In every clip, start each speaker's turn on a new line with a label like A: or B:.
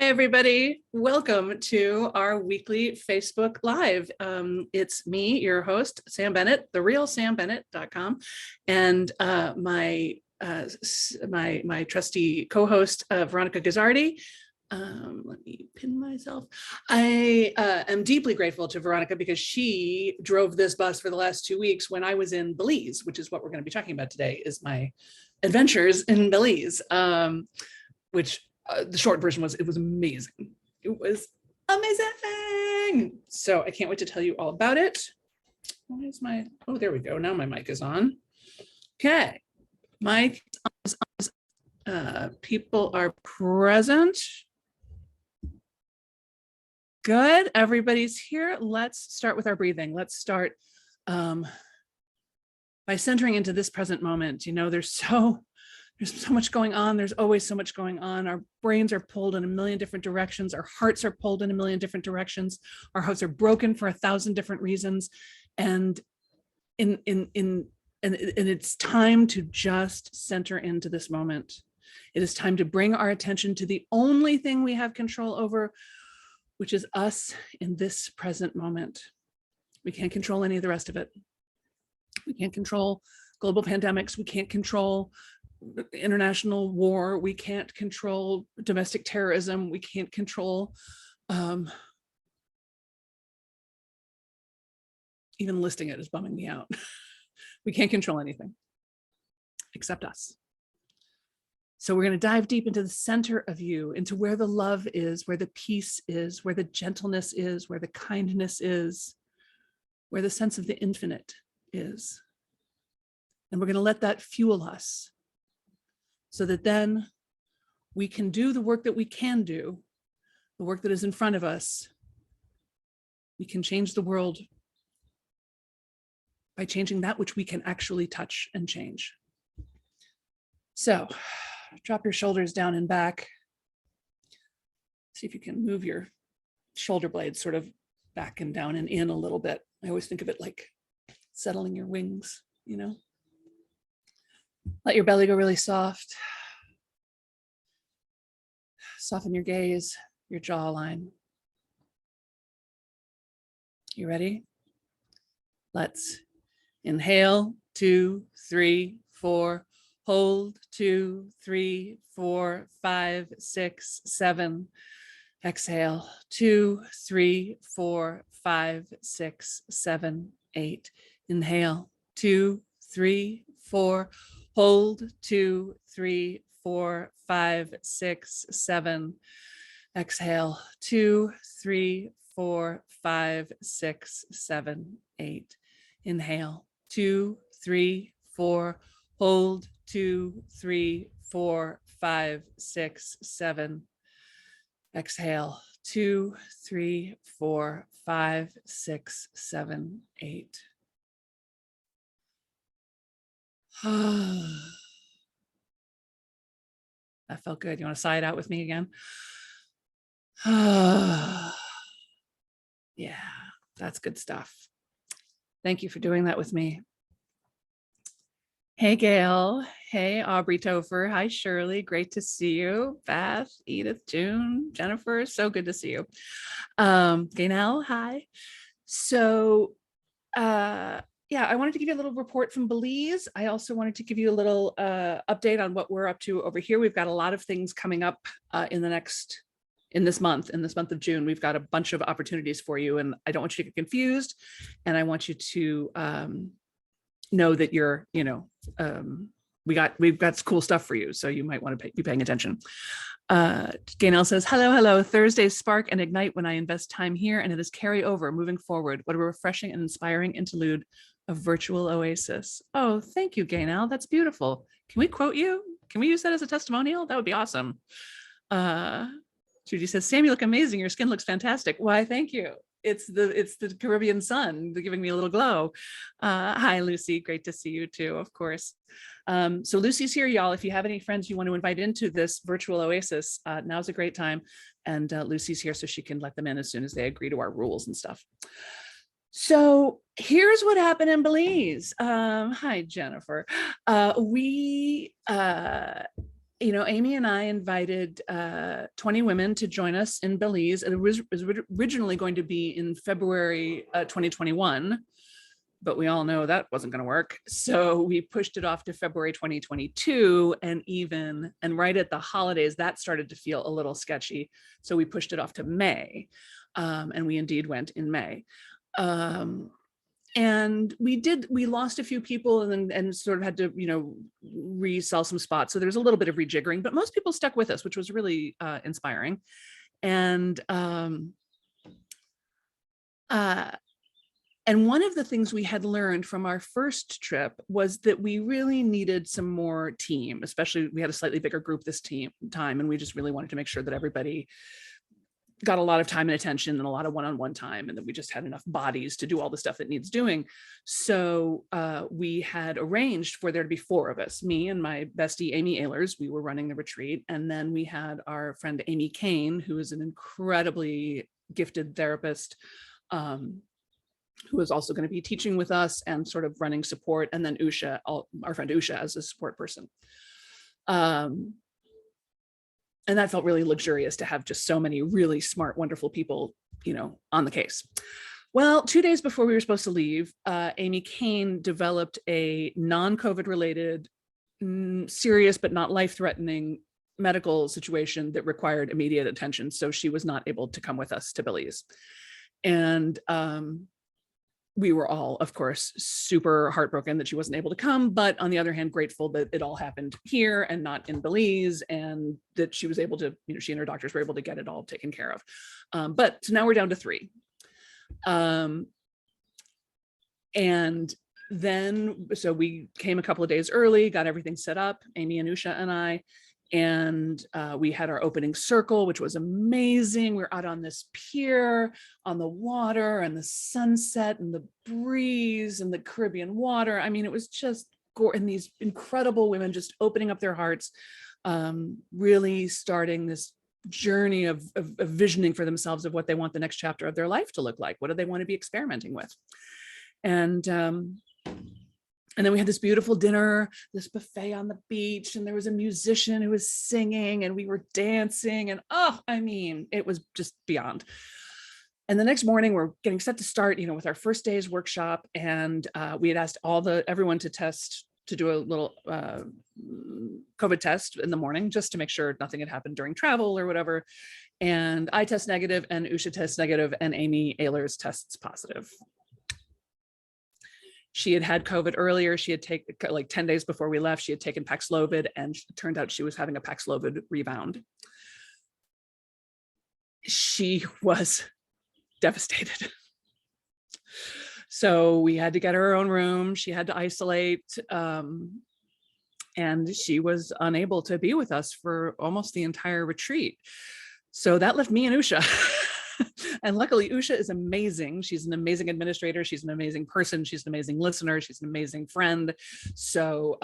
A: everybody. Welcome to our weekly Facebook Live. It's me, your host, Sam Bennett, therealsambennett.com, and my trusty co-host, Veronica Gazzardi. Let me pin myself. I am deeply grateful to Veronica because she drove this bus for the last 2 weeks when I was in Belize, which is what we're going to be talking about today, is my adventures in Belize, which the short version was, it was amazing. It was amazing. So I can't wait to tell you all about it. Where's my, oh, there we go. Now my mic is on. Okay. Mic is on. People are present. Good. Everybody's here. Let's start with our breathing. Let's start by centering into this present moment. You know, there's so much going on. There's always so much going on. Our brains are pulled in a million different directions. Our hearts are pulled in a million different directions. Our hearts are broken for 1,000 different reasons. And it's time to just center into this moment. It is time to bring our attention to the only thing we have control over, which is us in this present moment. We can't control any of the rest of it. We can't control global pandemics. We can't control international war. We can't control domestic terrorism. We can't control even listing it is bumming me out. We can't control anything except us. So we're going to dive deep into the center of you, into where the love is, where the peace is, where the gentleness is, where the kindness is, where the sense of the infinite is. And we're going to let that fuel us, so that then we can do the work that we can do, the work that is in front of us. We can change the world by changing that which we can actually touch and change. So drop your shoulders down and back. See if you can move your shoulder blades sort of back and down and in a little bit. I always think of it like settling your wings, you know? Let your belly go really soft. Soften your gaze, your jawline. You ready? Let's inhale, 2, 3, 4. Hold, 2, 3, 4, 5, 6, 7. Exhale, 2, 3, 4, 5, 6, 7, 8. Inhale, 2, 3, 4. Hold, 2, 3, 4, 5, 6, 7. Exhale, 2, 3, 4, 5, 6, 7, 8. Inhale, 2, 3, 4. Hold, 2, 3, 4, 5, 6, 7. Exhale, 2, 3, 4, 5, 6, 7, 8. That felt good. You want to sigh it out with me again? Yeah, that's good stuff. Thank you for doing that with me. Hey, Gail. Hey, Aubrey Topher. Hi, Shirley. Great to see you. Beth, Edith, June, Jennifer. So good to see you. Gaynell, hi. So, yeah, I wanted to give you a little report from Belize. I also wanted to give you a little update on what we're up to over here. We've got a lot of things coming up in this month of June. We've got a bunch of opportunities for you, and I don't want you to get confused. And I want you to know that you're, you know, we've got cool stuff for you. So you might want to be paying attention. Gaynell says, hello. Thursdays spark and ignite when I invest time here, and it is carry over moving forward. What a refreshing and inspiring interlude of virtual oasis. Oh, thank you, Gaynell. That's beautiful. Can we quote you? Can we use that as a testimonial? That would be awesome. Judy says, Sam, you look amazing. Your skin looks fantastic. Why, thank you. It's the Caribbean sun giving me a little glow. Hi, Lucy. Great to see you too, of course. So Lucy's here, y'all. If you have any friends you want to invite into this virtual oasis, now's a great time. And Lucy's here so she can let them in as soon as they agree to our rules and stuff. So here's what happened in Belize. Hi, Jennifer. We Amy and I invited 20 women to join us in Belize. And it was originally going to be in February 2021, but we all know that wasn't going to work. So we pushed it off to February 2022. And right at the holidays, that started to feel a little sketchy. So we pushed it off to May. And we indeed went in May. And we lost a few people and sort of had to resell some spots, so there's a little bit of rejiggering, but most people stuck with us, which was really inspiring. And one of the things we had learned from our first trip was that we really needed some more team, especially we had a slightly bigger group this time, and we just really wanted to make sure that everybody got a lot of time and attention and a lot of one-on-one time, and that we just had enough bodies to do all the stuff that needs doing. So we had arranged for there to be 4 of us, me and my bestie, Amy Ehlers. We were running the retreat. And then we had our friend, Amy Kane, who is an incredibly gifted therapist, who is also going to be teaching with us and sort of running support. And then Usha, our friend Usha, as a support person. And that felt really luxurious to have just so many really smart, wonderful people, on the case. Well, 2 days before we were supposed to leave, Amy Kane developed a non-COVID related, serious but not life-threatening medical situation that required immediate attention. So she was not able to come with us to Belize. And we were all, of course, super heartbroken that she wasn't able to come, but on the other hand, grateful that it all happened here and not in Belize, and that she was able to, she and her doctors were able to get it all taken care of. But so now we're down to 3. And then, so we came a couple of days early, got everything set up, Amy and Usha and I, and we had our opening circle, which was amazing. We were out on this pier on the water, and the sunset and the breeze and the Caribbean water. I mean, it was just gorgeous. And these incredible women just opening up their hearts, really starting this journey of visioning for themselves of what they want the next chapter of their life to look like. What do they want to be experimenting with? And then we had this beautiful dinner, this buffet on the beach, and there was a musician who was singing, and we were dancing, and it was just beyond. And the next morning we're getting set to start, with our first day's workshop. And we had asked everyone to do a little COVID test in the morning, just to make sure nothing had happened during travel or whatever. And I test negative, and Usha tests negative, and Amy Ehlers tests positive. She had COVID earlier. She had taken, like 10 days before we left, she had taken Paxlovid, and it turned out she was having a Paxlovid rebound. She was devastated. So we had to get her own room. She had to isolate, and she was unable to be with us for almost the entire retreat. So that left me and Usha. And luckily, Usha is amazing. She's an amazing administrator. She's an amazing person. She's an amazing listener. She's an amazing friend. So,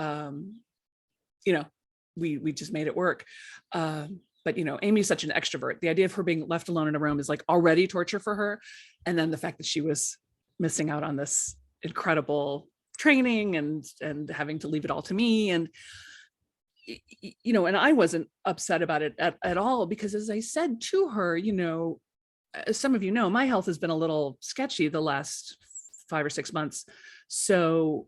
A: we just made it work. But Amy's such an extrovert. The idea of her being left alone in a room is like already torture for her. And then the fact that she was missing out on this incredible training and having to leave it all to me. And and I wasn't upset about it at all, because as I said to her, as some of you know, my health has been a little sketchy the last 5 or 6 months. So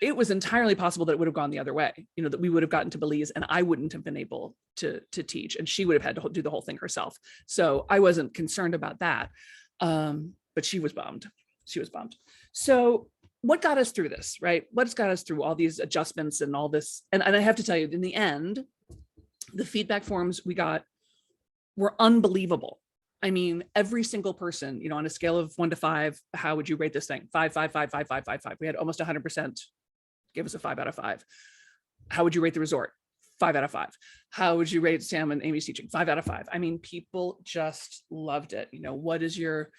A: it was entirely possible that it would have gone the other way, that we would have gotten to Belize and I wouldn't have been able to teach, and she would have had to do the whole thing herself. So I wasn't concerned about that. But she was bummed. So what got us through this, right? What's got us through all these adjustments and all this? And I have to tell you, in the end, the feedback forms we got were unbelievable. I mean, every single person, on a scale of 1 to 5, how would you rate this thing? 5, 5, 5, 5, 5, 5, 5. We had almost 100% give us a 5 out of 5. How would you rate the resort? 5 out of 5. How would you rate Sam and Amy's teaching? 5 out of 5. I mean, people just loved it. What is your,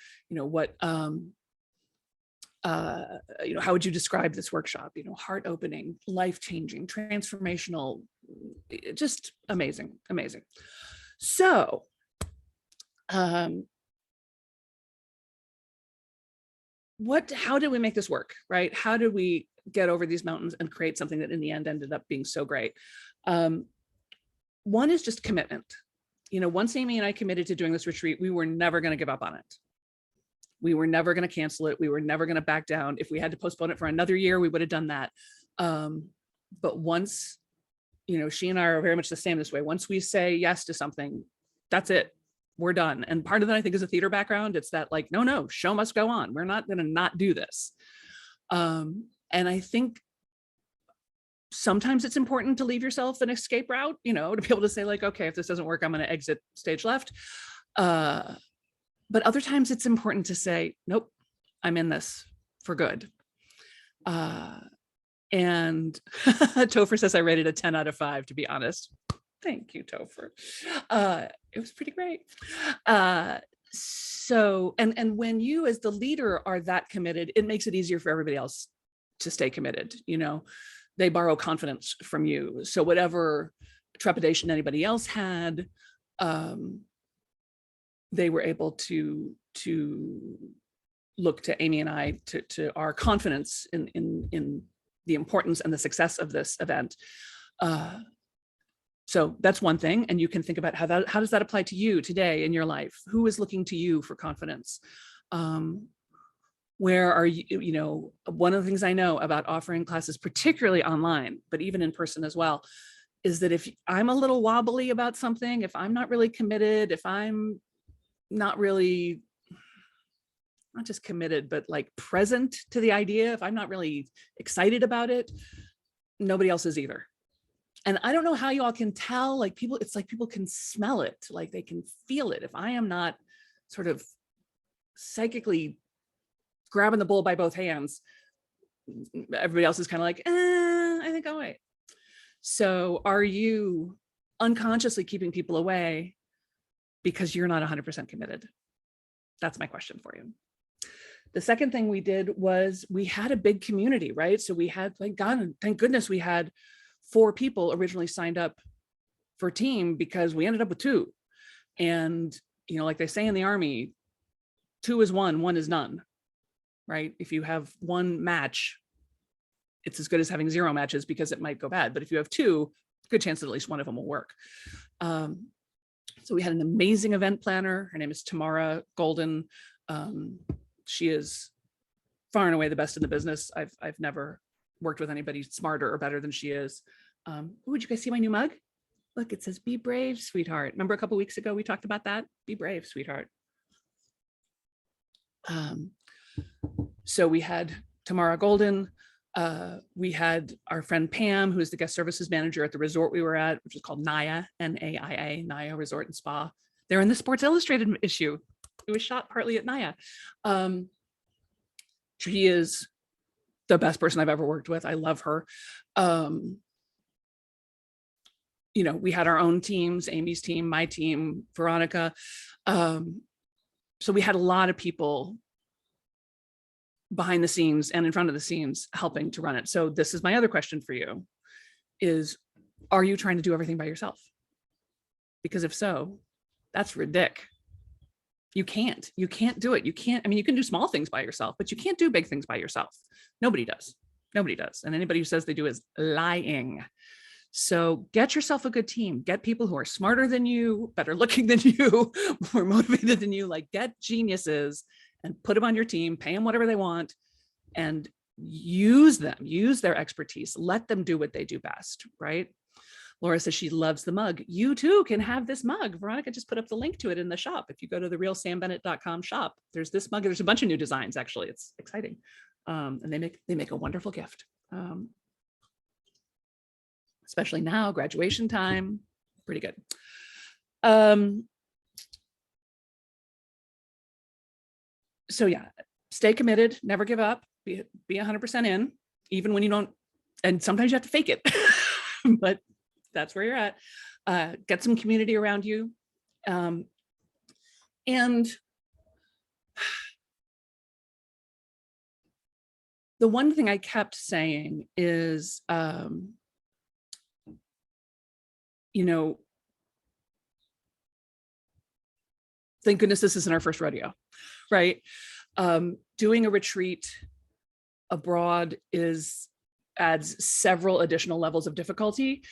A: how would you describe this workshop? Heart opening, life changing, transformational, just amazing. So, how did we make this work, right? How did we get over these mountains and create something that in the end ended up being so great? one is just commitment. Once Amy and I committed to doing this retreat, we were never going to give up on it. We were never going to cancel it. We were never going to back down. If we had to postpone it for another year, we would have done that. But once, she and I are very much the same this way. Once we say yes to something, that's it. We're done. And part of that, I think, is a theater background. It's that like, no, show must go on. We're not going to not do this. And I think sometimes it's important to leave yourself an escape route, to be able to say like, okay, if this doesn't work, I'm going to exit stage left. But other times it's important to say, nope, I'm in this for good. And Topher says I rated a 10 out of 5, to be honest. Thank you, Topher. It was pretty great. So, and when you as the leader are that committed, it makes it easier for everybody else to stay committed. They borrow confidence from you. So whatever trepidation anybody else had, they were able to look to Amy and I to our confidence in the importance and the success of this event. So that's one thing. And you can think about how does that apply to you today in your life? Who is looking to you for confidence? Where are you, one of the things I know about offering classes, particularly online, but even in person as well, is that if I'm a little wobbly about something, if I'm not really committed, if I'm not really, not just committed, but like present to the idea, if I'm not really excited about it, nobody else is either. And I don't know how you all can tell, like people, it's like people can smell it, like they can feel it. If I am not sort of psychically grabbing the bull by both hands, everybody else is kind of like, I think I'll wait. So are you unconsciously keeping people away because you're not 100% committed? That's my question for you. The second thing we did was we had a big community, right? So we had, thank goodness we had 4 people originally signed up for team, because we ended up with 2. And, like they say in the Army, 2 is 1, 1 is none, right? If you have 1 match, it's as good as having 0 matches, because it might go bad. But if you have 2, good chance that at least one of them will work. So we had an amazing event planner. Her name is Tamara Golden. She is far and away the best in the business. I've never worked with anybody smarter or better than she is. Would you guys see my new mug? Look, it says, "Be brave, sweetheart." Remember a couple of weeks ago we talked about that? Be brave, sweetheart. So we had Tamara Golden. We had our friend Pam, who is the guest services manager at the resort we were at, which is called Naya, N-A-I-A, Naya Resort and Spa. They're in the Sports Illustrated issue. It was shot partly at Naya. She is the best person I've ever worked with. I love her. We had our own teams, Amy's team, my team, Veronica. So we had a lot of people behind the scenes and in front of the scenes helping to run it. So this is my other question for you is, are you trying to do everything by yourself? Because if so, that's ridiculous. You can't do it. You can't, you can do small things by yourself, but you can't do big things by yourself. Nobody does. And anybody who says they do is lying. So get yourself a good team, get people who are smarter than you, better looking than you, more motivated than you, like get geniuses and put them on your team, pay them whatever they want, and use their expertise. Let them do what they do best, right? Laura says she loves the mug. You too can have this mug. Veronica just put up the link to it in the shop. If you go to therealsambennett.com shop, there's this mug. There's a bunch of new designs, actually. It's exciting. And they make a wonderful gift. Especially now, graduation time, pretty good. So yeah, stay committed, never give up, be 100% in, even when you don't, and sometimes you have to fake it, but that's where you're at. Get some community around you. And the one thing I kept saying is, thank goodness this isn't our first rodeo, right? Doing a retreat abroad adds several additional levels of difficulty.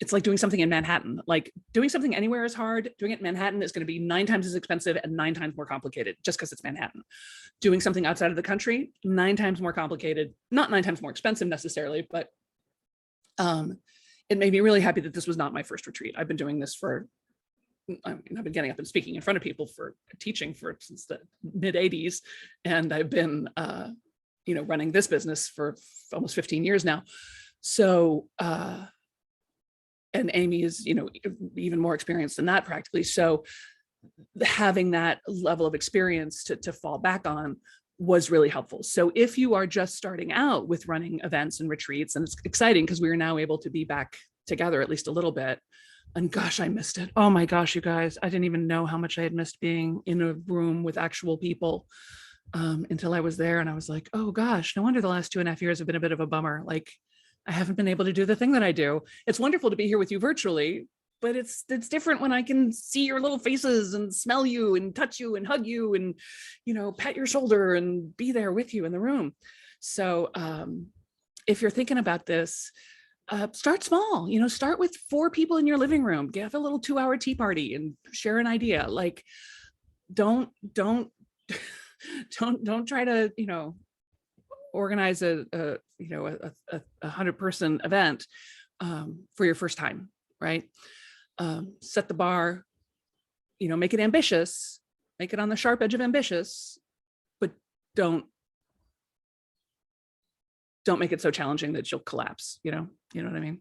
A: it's like doing something in Manhattan. Like doing something anywhere is hard. Doing it in Manhattan is going to be 9 times as expensive and 9 times more complicated just because it's Manhattan. Doing something outside of the country, 9 times more complicated, not 9 times more expensive necessarily, but it made me really happy that this was not my first retreat. I've been doing this for, I've been getting up and speaking in front of people for teaching since the mid 80s. And I've been, running this business for almost 15 years now. So, and Amy is, even more experienced than that practically. So having that level of experience to fall back on was really helpful. So if you are just starting out with running events and retreats, and it's exciting because we are now able to be back together at least a little bit. And gosh, I missed it. Oh my gosh, you guys, I didn't even know how much I had missed being in a room with actual people until I was there. And I was like, oh gosh, no wonder the last 2.5 years have been a bit of a bummer. Like I haven't been able to do the thing that I do. It's wonderful to be here with you virtually, but it's different when I can see your little faces and smell you and touch you and hug you and, pat your shoulder and be there with you in the room. So if you're thinking about this, start small, start with 4 people in your living room, have a little 2-hour tea party and share an idea. Like, don't try to, organize a 100-person event for your first time, right? Set the bar, make it ambitious, make it on the sharp edge of ambitious, but don't make it so challenging that you'll collapse, you know what I mean?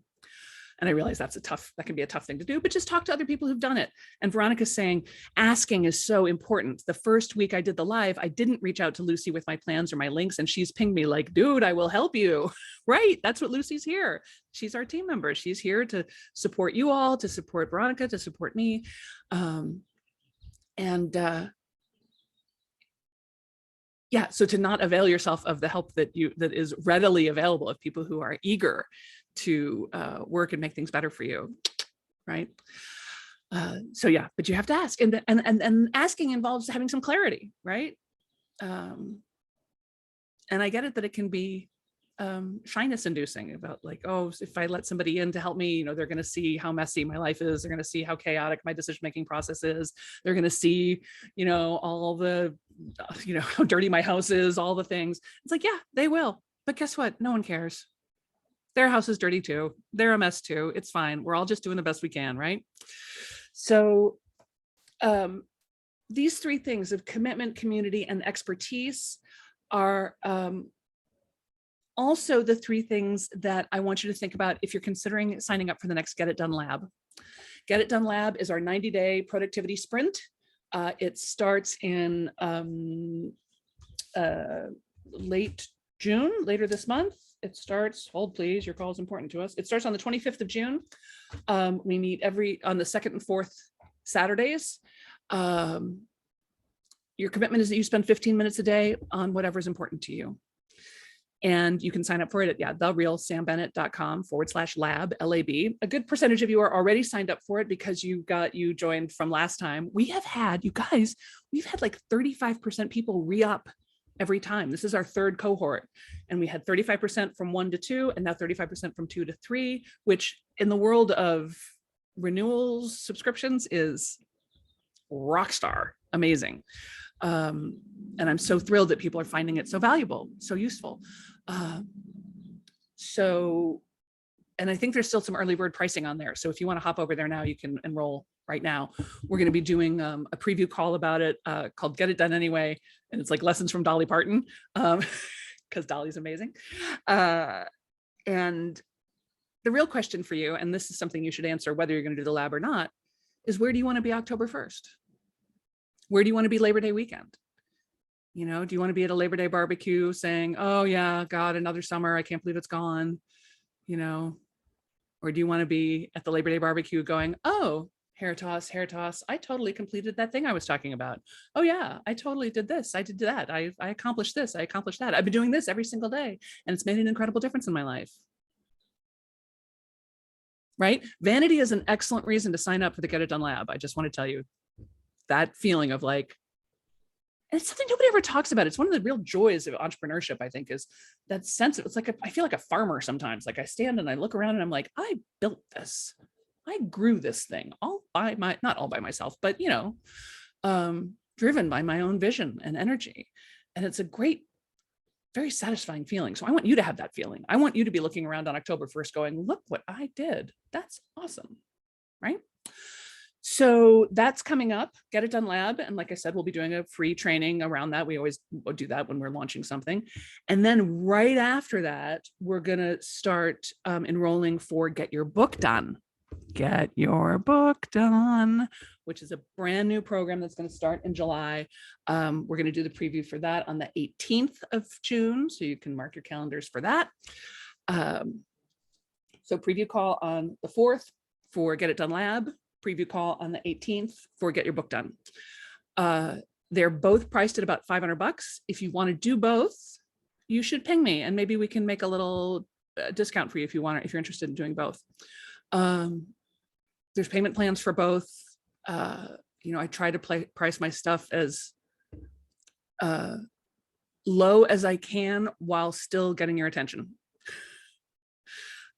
A: And I realize that can be a tough thing to do, but just talk to other people who've done it. And Veronica's saying, asking is so important. The first week I did the live, I didn't reach out to Lucy with my plans or my links. And she's pinged me like, dude, I will help you. Right. That's what Lucy's here. She's our team member. She's here to support you all, to support Veronica, to support me. Yeah, so to not avail yourself of the help that is readily available of people who are eager to work and make things better for you, right? So yeah, but you have to ask, and asking involves having some clarity, right? And I get it that it can be shyness inducing about like, oh, if I let somebody in to help me, they're going to see how messy my life is. They're going to see how chaotic my decision-making process is. They're going to see, all the, how dirty my house is, all the things. It's like, yeah, they will. But guess what? No one cares. Their house is dirty too. They're a mess too. It's fine. We're all just doing the best we can, right? So these 3 things of commitment, community, and expertise are also the 3 things that I want you to think about if you're considering signing up for the next Get It Done Lab. Get It Done Lab is our 90-day productivity sprint. It starts in late June, later this month. It starts, hold please, your call is important to us. It starts on the 25th of June. We meet on the 2nd and 4th Saturdays. Your commitment is that you spend 15 minutes a day on whatever's important to you. And you can sign up for it at therealsambennett.com/lab, LAB. A good percentage of you are already signed up for it because you joined from last time. We've had like 35% people re-up every time. This is our 3rd cohort. And we had 35% from 1 to 2, and now 35% from 2 to 3, which in the world of renewals, subscriptions is rock star, amazing. And I'm so thrilled that people are finding it so valuable, so useful. And I think there's still some early bird pricing on there. So if you want to hop over there now, you can enroll right now. We're going to be doing a preview call about it called Get It Done Anyway. And it's like lessons from Dolly Parton, because Dolly's amazing. And the real question for you, and this is something you should answer whether you're going to do the lab or not, is where do you want to be October 1st? Where do you want to be Labor Day weekend? Do you want to be at a Labor Day barbecue saying, oh yeah, God, another summer, I can't believe it's gone, or do you want to be at the Labor Day barbecue going, oh, hair toss, I totally completed that thing I was talking about. Oh yeah, I totally did this, I did that, I accomplished this, I accomplished that. I've been doing this every single day, and it's made an incredible difference in my life. Right? Vanity is an excellent reason to sign up for the Get It Done Lab. I just want to tell you that feeling of like, And it's something nobody ever talks about. It's one of the real joys of entrepreneurship, I think, is that sense of, it's like, I feel like a farmer sometimes. Like I stand and I look around and I'm like, I built this. I grew this thing all by not all by myself, but driven by my own vision and energy. And it's a great, very satisfying feeling. So I want you to have that feeling. I want you to be looking around on October 1st going, look what I did. That's awesome. Right? So that's coming up, Get It Done Lab. And like I said, we'll be doing a free training around that. We always do that when we're launching something. And then right after that, we're going to start enrolling for Get Your Book Done. Get Your Book Done, which is a brand new program that's going to start in July. We're going to do the preview for that on the 18th of June. So you can mark your calendars for that. So preview call on the 4th for Get It Done Lab. Preview call on the 18th for Get Your Book Done. They're both priced at about $500. If you want to do both, you should ping me and maybe we can make a little discount for you if you want, if you're interested in doing both. There's payment plans for both. I try to price my stuff as low as I can while still getting your attention.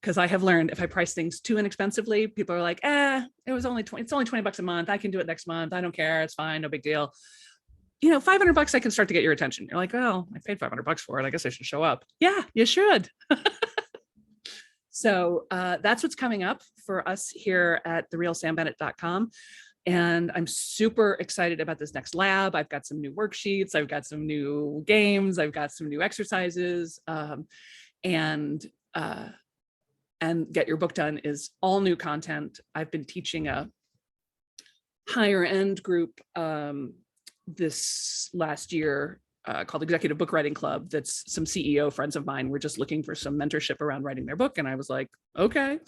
A: Because I have learned if I price things too inexpensively, people are like, it's only $20 a month. I can do it next month. I don't care. It's fine. No big deal. $500, I can start to get your attention. You're like, oh, I paid $500 for it. I guess I should show up. Yeah, you should. So that's what's coming up for us here at therealsambennett.com. And I'm super excited about this next lab. I've got some new worksheets. I've got some new games. I've got some new exercises. And Get Your Book Done is all new content. I've been teaching a higher end group this last year called Executive Book Writing Club. That's some CEO friends of mine were just looking for some mentorship around writing their book. And I was like, okay.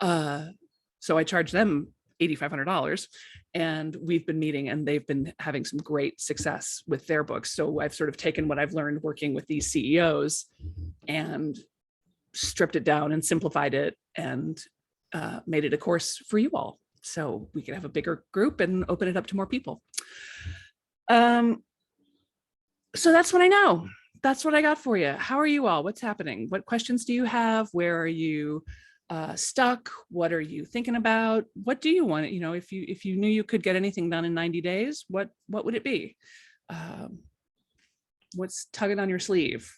A: So I charged them $8,500 and we've been meeting and they've been having some great success with their books. So I've sort of taken what I've learned working with these CEOs and stripped it down and simplified it and made it a course for you all. So we can have a bigger group and open it up to more people. So that's what I know. That's what I got for you. How are you all? What's happening? What questions do you have? Where are you stuck? What are you thinking about? What do you want? If you knew you could get anything done in 90 days, what would it be? What's tugging on your sleeve?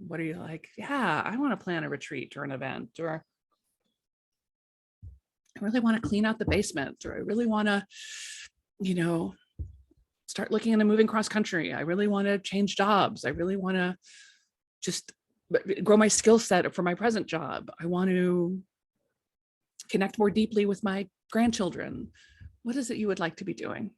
A: What are you like? Yeah, I want to plan a retreat or an event, or I really want to clean out the basement, or I really want to, start looking into moving cross country. I really want to change jobs. I really want to just grow my skill set for my present job. I want to connect more deeply with my grandchildren. What is it you would like to be doing?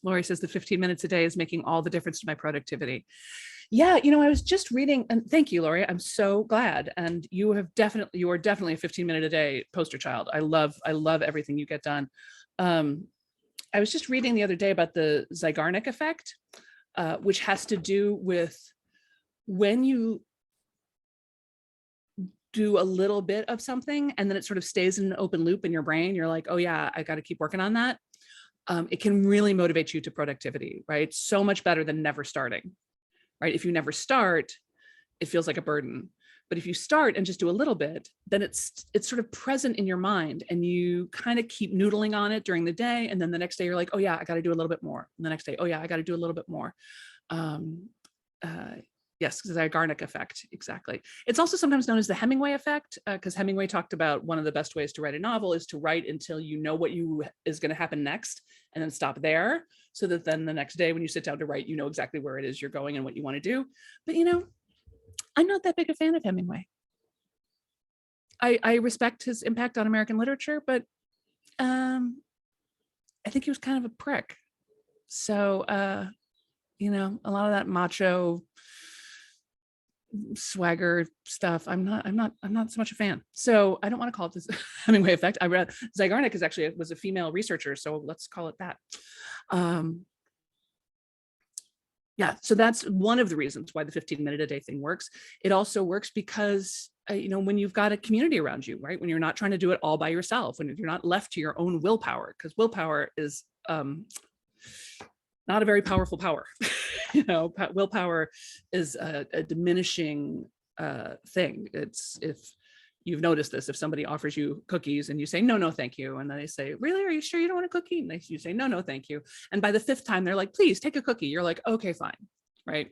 A: Lori says the 15 minutes a day is making all the difference to my productivity. Yeah, I was just reading, and thank you, Lori. I'm so glad. And you are definitely a 15-minute a day poster child. I love everything you get done. I was just reading the other day about the Zeigarnik effect, which has to do with when you do a little bit of something and then it sort of stays in an open loop in your brain. You're like, oh yeah, I got to keep working on that. It can really motivate you to productivity, right? So much better than never starting, right? If you never start, it feels like a burden. But if you start and just do a little bit, then it's sort of present in your mind and you kind of keep noodling on it during the day. And then the next day you're like, oh yeah, I got to do a little bit more. And the next day, oh yeah, I got to do a little bit more. Yes, the Zeigarnik effect, exactly. It's also sometimes known as the Hemingway effect, because Hemingway talked about one of the best ways to write a novel is to write until you know what is going to happen next and then stop there, so that then the next day when you sit down to write, you know exactly where it is you're going and what you want to do. But I'm not that big a fan of Hemingway. I respect his impact on American literature, but I think he was kind of a prick. So, a lot of that macho swagger stuff, I'm not so much a fan. So I don't want to call it this Hemingway effect. I read Zeigarnik was a female researcher, so let's call it that. Yeah, so that's one of the reasons why the 15-minute a day thing works. It also works because when you've got a community around you, right? When you're not trying to do it all by yourself, when you're not left to your own willpower, because willpower is not a very powerful power. Willpower is a diminishing thing. It's, if you've noticed this, if somebody offers you cookies and you say, no, no, thank you. And then they say, really, are you sure you don't want a cookie? And you say, no, no, thank you. And by the fifth time, they're like, please take a cookie. You're like, okay, fine. Right.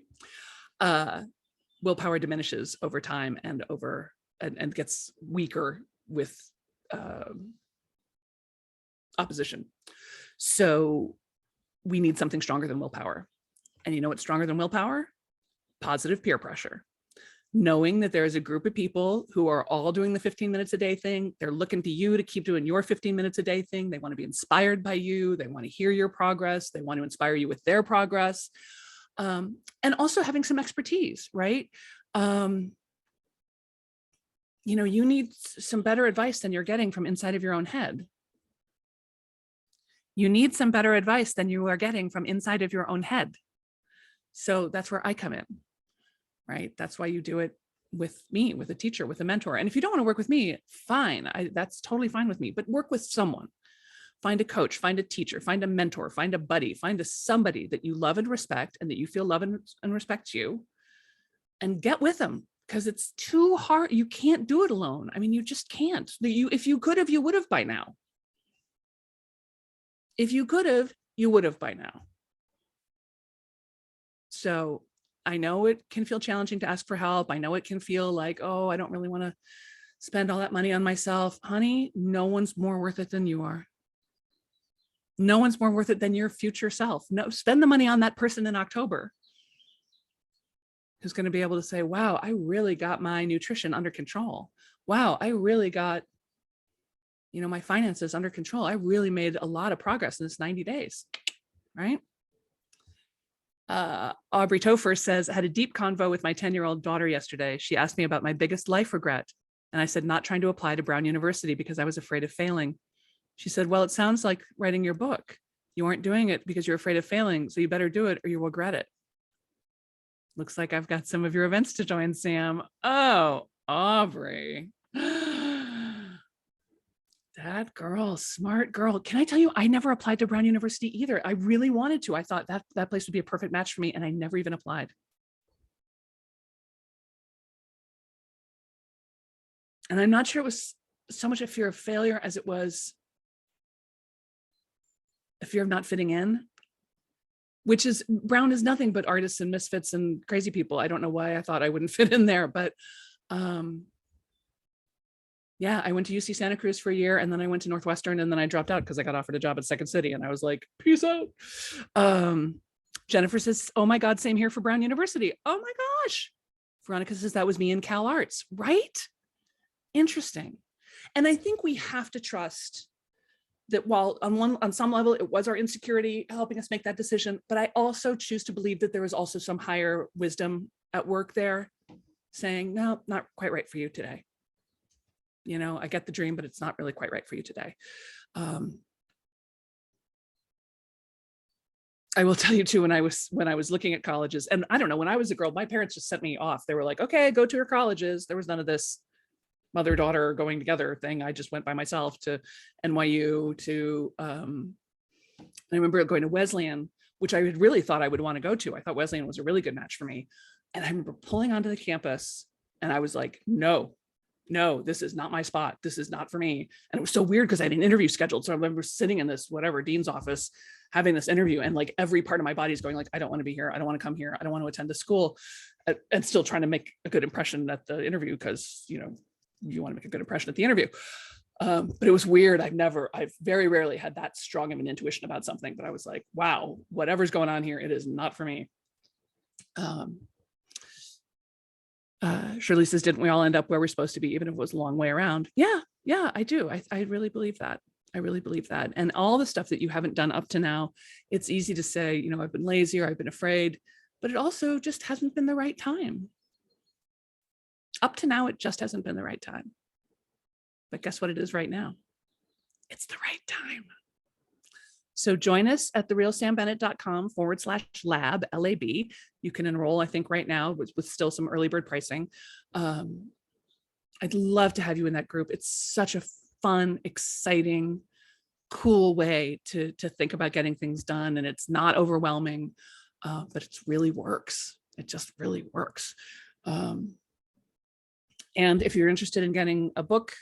A: Willpower diminishes over time and gets weaker with opposition. So we need something stronger than willpower. And you know what's stronger than willpower? Positive peer pressure. Knowing that there is a group of people who are all doing the 15 minutes a day thing. They're looking to you to keep doing your 15 minutes a day thing. They want to be inspired by you. They want to hear your progress. They want to inspire you with their progress. And also having some expertise, right? You need some better advice than you're getting from inside of your own head. You need some better advice than you are getting from inside of your own head. So that's where I come in, right? That's why you do it with me, with a teacher, with a mentor. And if you don't want to work with me, fine. That's totally fine with me, but work with someone. Find a coach, find a teacher, find a mentor, find a buddy, find somebody that you love and respect and that you feel love and respect you, and get with them, because it's too hard. You can't do it alone. I mean, you just can't. If you could have, you would have by now. If you could have, you would have by now. So I know it can feel challenging to ask for help. I know it can feel like, oh, I don't really want to spend all that money on myself. Honey, no one's more worth it than you are. No one's more worth it than your future self. No, spend the money on that person in October who's going to be able to say, wow, I really got my nutrition under control. Wow, I really got, my finances under control. I really made a lot of progress in this 90 days, right? Aubrey Topher says, I had a deep convo with my 10-year-old daughter yesterday. She asked me about my biggest life regret. And I said, not trying to apply to Brown University because I was afraid of failing. She said, well, it sounds like writing your book. You aren't doing it because you're afraid of failing. So you better do it or you will regret it. Looks like I've got some of your events to join, Sam. Oh, Aubrey. That girl, smart girl. Can I tell you, I never applied to Brown University either. I really wanted to. I thought that place would be a perfect match for me, and I never even applied. And I'm not sure it was so much a fear of failure as it was a fear of not fitting in, which is, Brown is nothing but artists and misfits and crazy people. I don't know why I thought I wouldn't fit in there, but yeah, I went to UC Santa Cruz for a year, and then I went to Northwestern, and then I dropped out because I got offered a job at Second City, and I was like, peace out. Jennifer says, oh my God, same here for Brown University. Oh my gosh. Veronica says, that was me in Cal Arts, right? Interesting. And I think we have to trust that while on some level, it was our insecurity helping us make that decision, but I also choose to believe that there was also some higher wisdom at work there saying, no, not quite right for you today. I get the dream, but it's not really quite right for you today. I will tell you too, when I was looking at colleges, and I don't know, when I was a girl, my parents just sent me off. They were like, okay, go to your colleges. There was none of this mother-daughter going together thing. I just went by myself to NYU, to, I remember going to Wesleyan, which I really thought I would want to go to. I thought Wesleyan was a really good match for me. And I remember pulling onto the campus and I was like, no, this is not my spot. This is not for me. And it was so weird because I had an interview scheduled. So I remember sitting in this, dean's office, having this interview, and like every part of my body is going like, I don't want to be here. I don't want to come here. I don't want to attend the school, and still trying to make a good impression at the interview. Cause you want to make a good impression at the interview. But it was weird. I've very rarely had that strong of an intuition about something, but I was like, wow, whatever's going on here, it is not for me. Shirley says, didn't we all end up where we're supposed to be, even if it was a long way around? Yeah, I do. I really believe that. I really believe that. And all the stuff that you haven't done up to now, it's easy to say, I've been lazy or I've been afraid, but it also just hasn't been the right time. Up to now, it just hasn't been the right time. But guess what it is right now? It's the right time. So join us at therealsambennett.com/lab, LAB. You can enroll, I think right now with still some early bird pricing. I'd love to have you in that group. It's such a fun, exciting, cool way to think about getting things done, and it's not overwhelming, but it really works. It just really works. And if you're interested in getting a book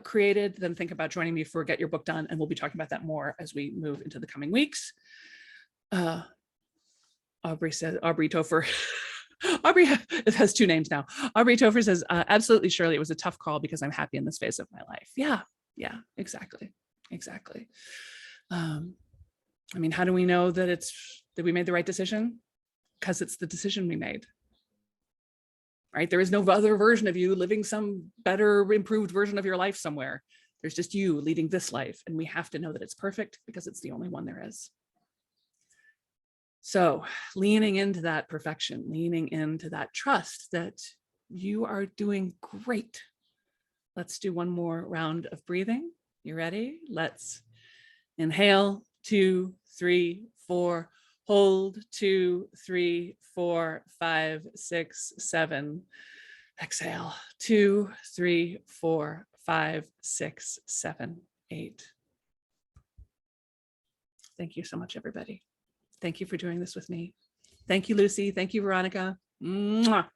A: created, then think about joining me for Get Your Book Done, and we'll be talking about that more as we move into the coming weeks. Aubrey Topher. Aubrey has two names now. Aubrey Topher says, absolutely, Shirley, it was a tough call because I'm happy in this phase of my life. Yeah, exactly. I mean, how do we know that we made the right decision? Because it's the decision we made. Right? There is no other version of you living some better, improved version of your life somewhere. There's just you leading this life, and we have to know that it's perfect because it's the only one there is. So leaning into that perfection, leaning into that trust that you are doing great. Let's do one more round of breathing. You ready? Let's inhale, 2, 3, 4, hold, 2, 3, 4, 5, 6, 7. Exhale, 2, 3, 4, 5, 6, 7, 8. Thank you so much, everybody. Thank you for doing this with me. Thank you, Lucy. Thank you, Veronica. Mwah.